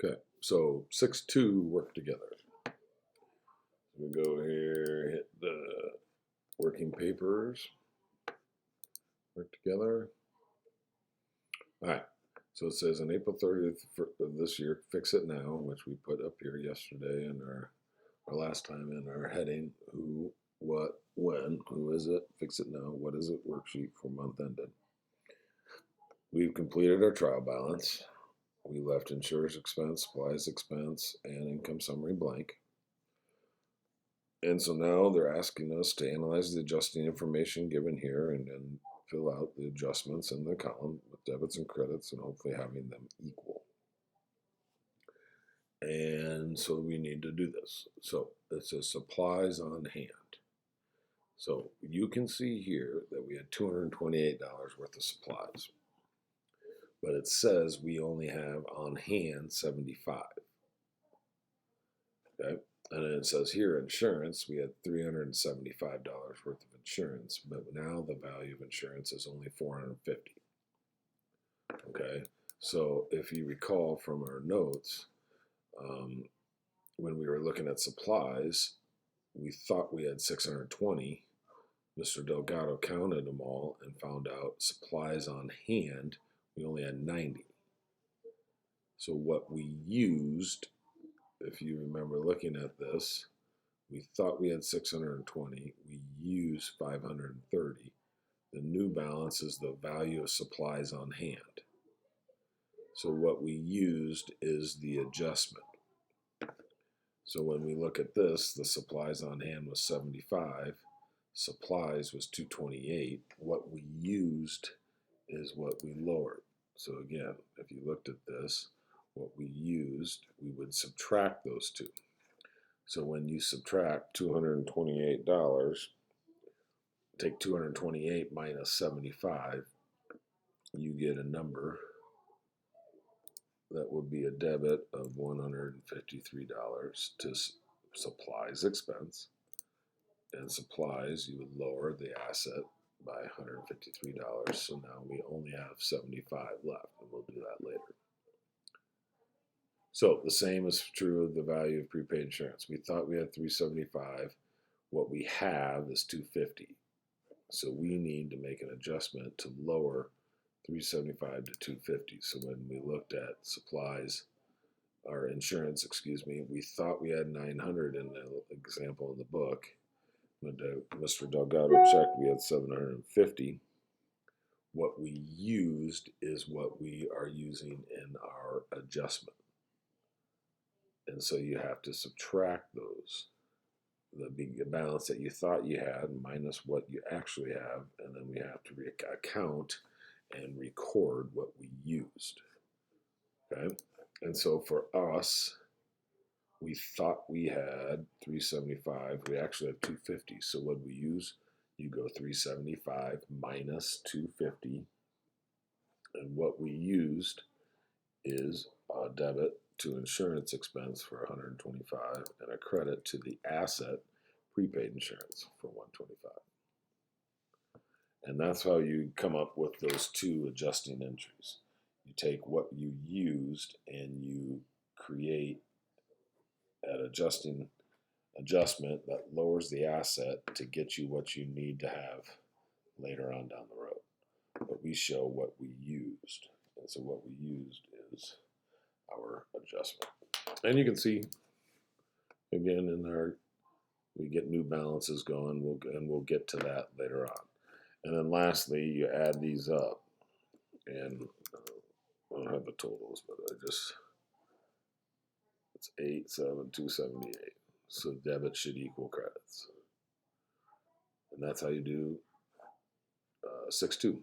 Okay, so 6-2 work together. We go here, hit the working papers, work together. All right, so it says on April 30th of this year, fix it now, which we put up here yesterday in our last time in our heading, who, what, when, who is it, fix it now, what is it, worksheet for month ended. We've completed our trial balance. We left insurance expense, supplies expense, and income summary blank. And so now they're asking us to analyze the adjusting information given here and then fill out the adjustments in the column with debits and credits and hopefully having them equal. And so we need to do this. So it says supplies on hand. So you can see here that we had $228 worth of supplies. But it says we only have on hand 75. Okay? And then it says here insurance, we had $375 worth of insurance, but now the value of insurance is only $450. Okay, so if you recall from our notes, when we were looking at supplies, we thought we had 620. Mr. Delgado counted them all and found out supplies on hand, we only had 90. So what we used, if you remember looking at this, we thought we had 620. We used 530. The new balance is the value of supplies on hand. So what we used is the adjustment. So when we look at this, the supplies on hand was 75. Supplies was 228. What we used is what we lowered. So again, if you looked at this, what we used, we would subtract those two. So when you subtract $228, take 228 minus 75, you get a number that would be a debit of $153 to supplies expense. And supplies, you would lower the asset by $153. So now we only have 75 left, and we'll do that later. So the same is true of the value of prepaid insurance. We thought we had 375. What we have is 250. So we need to make an adjustment to lower 375 to 250. So when we looked at supplies, or insurance, excuse me, we thought we had 900 in the example in the book. But Mr. Delgado checked, we had 750. What we used is what we are using in our adjustment. And so you have to subtract those, the balance that you thought you had minus what you actually have, and then we have to account and record what we used. Okay? And so for us, we thought we had 375. We actually have 250. So what we use, you go 375 minus 250. And what we used is a debit to insurance expense for 125 and a credit to the asset prepaid insurance for 125. And that's how you come up with those two adjusting entries. You take what you used and you create an adjustment that lowers the asset to get you what you need to have later on down the road. But we show what we used. And so what we used is our adjustment. And you can see, again, in our, we get new balances going, and we'll get to that later on. And then lastly, you add these up. And I don't have the totals, but it's 87278. So debit should equal credits. And that's how you do 6-2.